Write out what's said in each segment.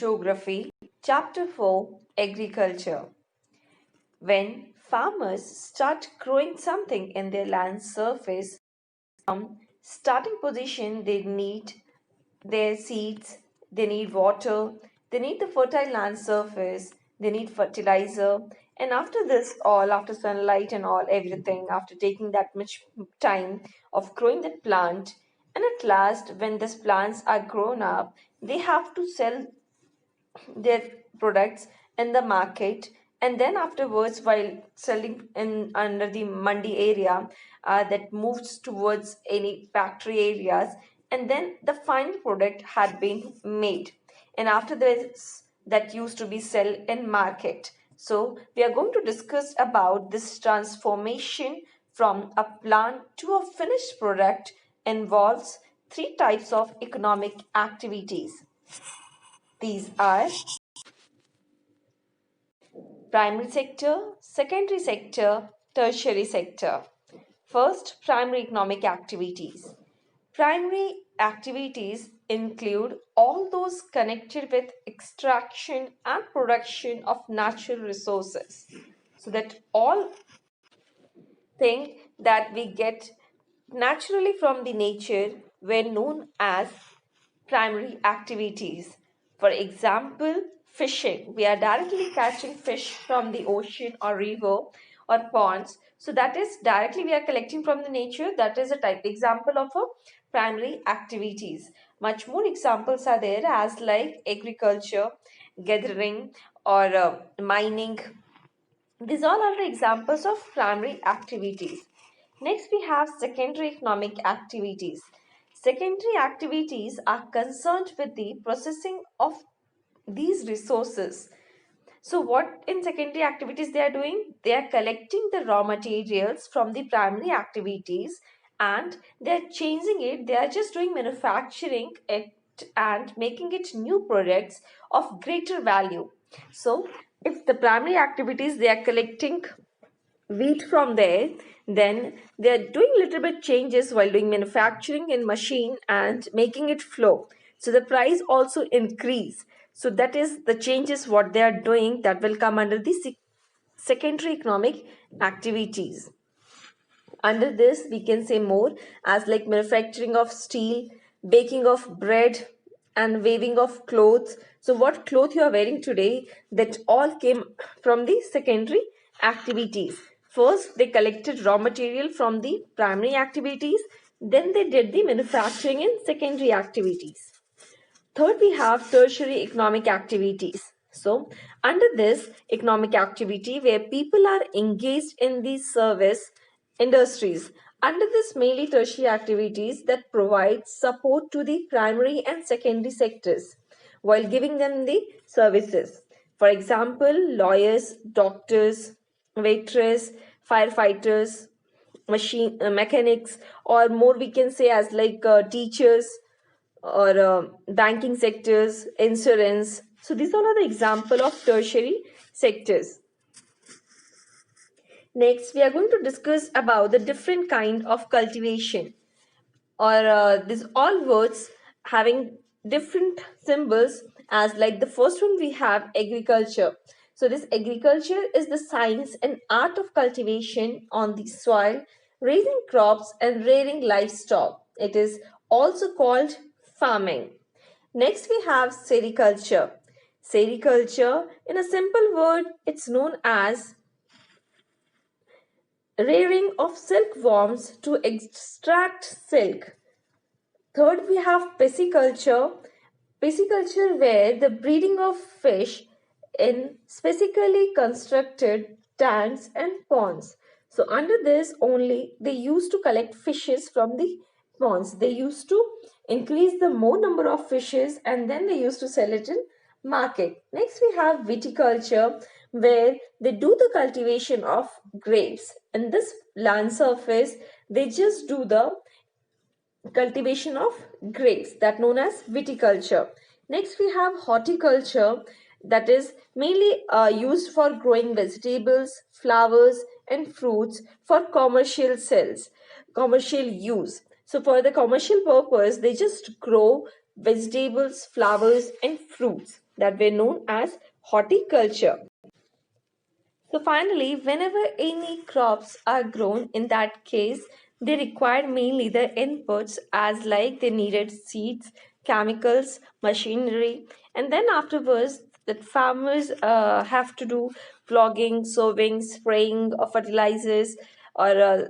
Geography, Chapter 4 Agriculture. When farmers start growing something in their land surface, from starting position, they need their seeds, they need water, they need the fertile land surface, they need fertilizer, and after this, all after sunlight and all everything, after taking that much time of growing that plant, and at last, when these plants are grown up, they have to sell their products in the market, and then afterwards while selling in under the mandi area, that moves towards any factory areas, and then the final product had been made, and after this that used to be sell in market. So we are going to discuss about this transformation from a plant to a finished product involves three types of economic activities. These are primary sector, secondary sector, tertiary sector. First, primary economic activities. Primary activities include all those connected with extraction and production of natural resources. So that all thing that we get naturally from the nature were known as primary activities. For example, fishing. We are directly catching fish from the ocean or river or ponds. So that is directly we are collecting from the nature. That is a type example of a primary activities. Much more examples are there as like agriculture, gathering or mining. These all are the examples of primary activities. Next, we have secondary economic activities. Secondary activities are concerned with the processing of these resources. So, what in secondary activities they are doing? They are collecting the raw materials from the primary activities and they are changing it. They are just doing manufacturing it and making it new products of greater value. So, if the primary activities they are collecting wheat from there, then they're doing little bit changes while doing manufacturing in machine and making it flow, so the price also increase. So that is the changes what they are doing that will come under the secondary economic activities. Under this we can say more as like manufacturing of steel, baking of bread, and weaving of clothes. So what cloth you are wearing today, that all came from the secondary activities. First they collected raw material from the primary activities, then they did the manufacturing in secondary activities. Third, we have tertiary economic activities. So, under this economic activity, where people are engaged in the service industries, under this mainly tertiary activities that provide support to the primary and secondary sectors while giving them the services. For example, lawyers, doctors, waitress, firefighters, mechanics, or more we can say as like teachers or banking sectors, insurance. So these all are the example of tertiary sectors. Next, we are going to discuss about the different kind of cultivation, or these all words having different symbols. As like the first one we have agriculture. So this agriculture is the science and art of cultivation on the soil, raising crops and rearing livestock. It is also called farming. Next, we have sericulture. Sericulture, in a simple word, it's known as rearing of silkworms to extract silk. Third, we have pisciculture. Pisciculture, where the breeding of fish in specifically constructed tanks and ponds. So, under this only, they used to collect fishes from the ponds. They used to increase the more number of fishes and then they used to sell it in market. Next, we have viticulture, where they do the cultivation of grapes. In this land surface, they just do the cultivation of grapes, that known as viticulture. Next we have horticulture, that is mainly used for growing vegetables, flowers and fruits for commercial sales, commercial use. So for the commercial purpose they just grow vegetables, flowers and fruits. that were known as horticulture. So finally, whenever any crops are grown, in that case, they required mainly the inputs as like they needed seeds, chemicals, machinery, and then afterwards that farmers have to do flogging, sowing, spraying of fertilizers or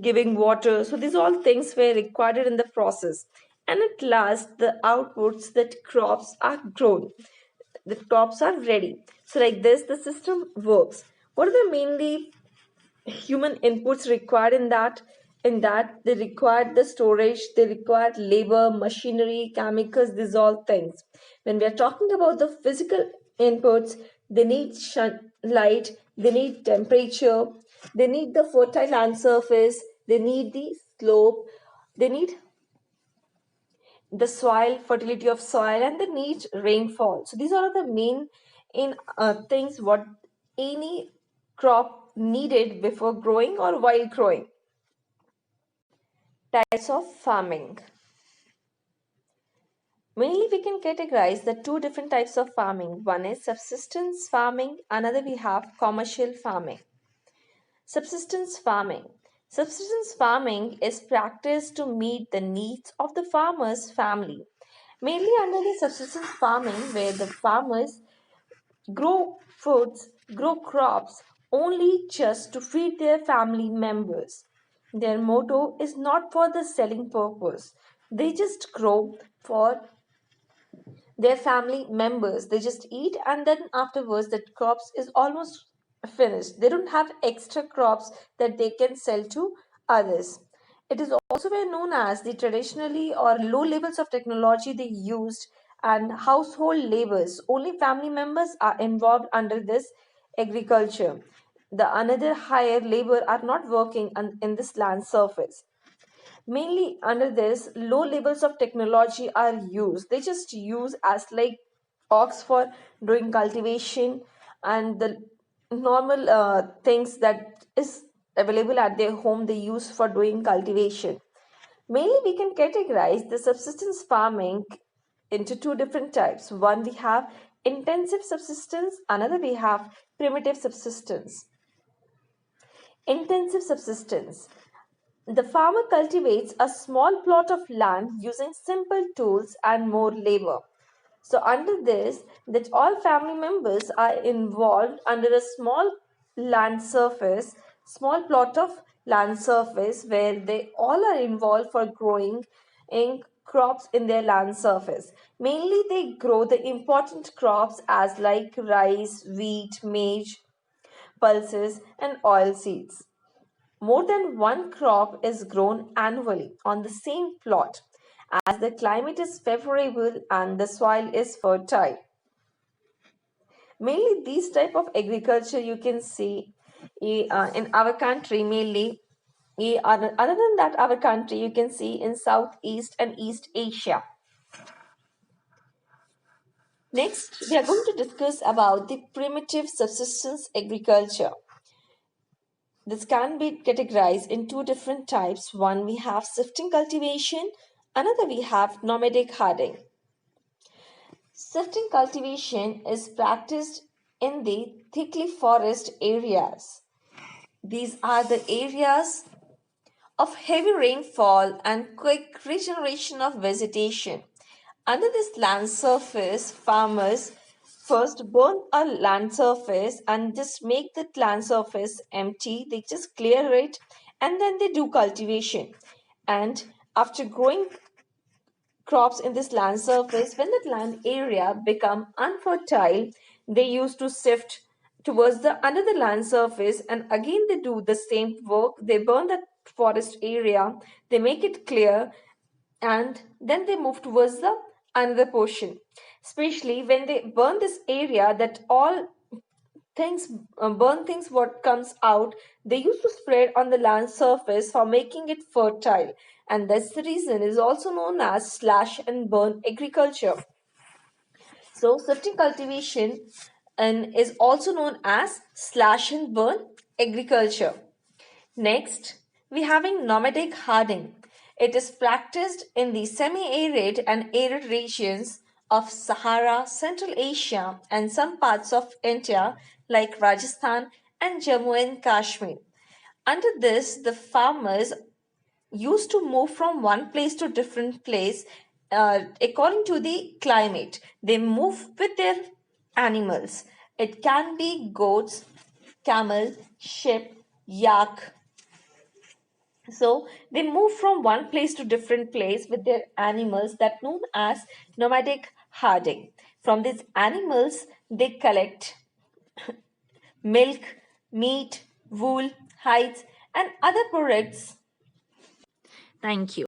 giving water. So these all things were required in the process. And at last, the outputs that crops are grown, the crops are ready. So like this the system works. What are the mainly human inputs required in that they required the storage, they required labor, machinery, chemicals, these all things. When we are talking about the physical inputs, they need sunlight, they need temperature, they need the fertile land surface, they need the slope, they need the soil, fertility of soil, and the need rainfall. So these are the main in things what any crop needed before growing or while growing. Types of farming. Mainly we can categorize the two different types of farming. One is subsistence farming, another we have commercial farming. Subsistence farming. Subsistence farming is practiced to meet the needs of the farmer's family. Mainly under the subsistence farming, where the farmers grow foods, grow crops only just to feed their family members. Their motto is not for the selling purpose. They just grow for their family members. They just eat, and then afterwards that crops is almost finished. They don't have extra crops that they can sell to others. It is also well known as the traditionally or low levels of technology they used and household labors. Only family members are involved under this agriculture. The another higher labor are not working in this land surface. Mainly under this, low levels of technology are used. They just use as like ox for doing cultivation and the normal things that is available at their home they use for doing cultivation. Mainly we can categorize the subsistence farming into two different types. One we have intensive subsistence, another we have primitive subsistence. Intensive subsistence, the farmer cultivates a small plot of land using simple tools and more labor. So, under this, that all family members are involved under a small land surface, small plot of land surface where they all are involved for growing in crops in their land surface. Mainly, they grow the important crops as like rice, wheat, maize, pulses, and oil seeds. More than one crop is grown annually on the same plot as the climate is favorable and the soil is fertile. Mainly these type of agriculture you can see in our country mainly. Other than that, our country you can see in Southeast and East Asia. Next, we are going to discuss about the primitive subsistence agriculture. This can be categorized in two different types. One we have shifting cultivation, another we have nomadic herding. Shifting cultivation is practiced in the thickly forest areas. These are the areas of heavy rainfall and quick regeneration of vegetation. Under this land surface, farmers first burn a land surface and just make that land surface empty. They just clear it and then they do cultivation. And after growing crops in this land surface, when that land area become unfertile, they used to shift towards the another land surface, and again they do the same work. They burn that forest area, they make it clear, and then they move towards the another portion. Especially when they burn this area, that all things burn things what comes out, they used to spread on the land surface for making it fertile, and that's the reason is also known as slash and burn agriculture. So shifting cultivation and is also known as slash and burn agriculture. Next, we having nomadic herding. It is practiced in the semi-arid and arid regions of Sahara, Central Asia, and some parts of India like Rajasthan and Jammu and Kashmir. Under this, the farmers used to move from one place to different place according to the climate. They move with their animals. It can be goats, camel, sheep, yak. So they move from one place to different place with their animals that known as nomadic herding. From these animals, they collect milk, meat, wool, hides, and other products. Thank you.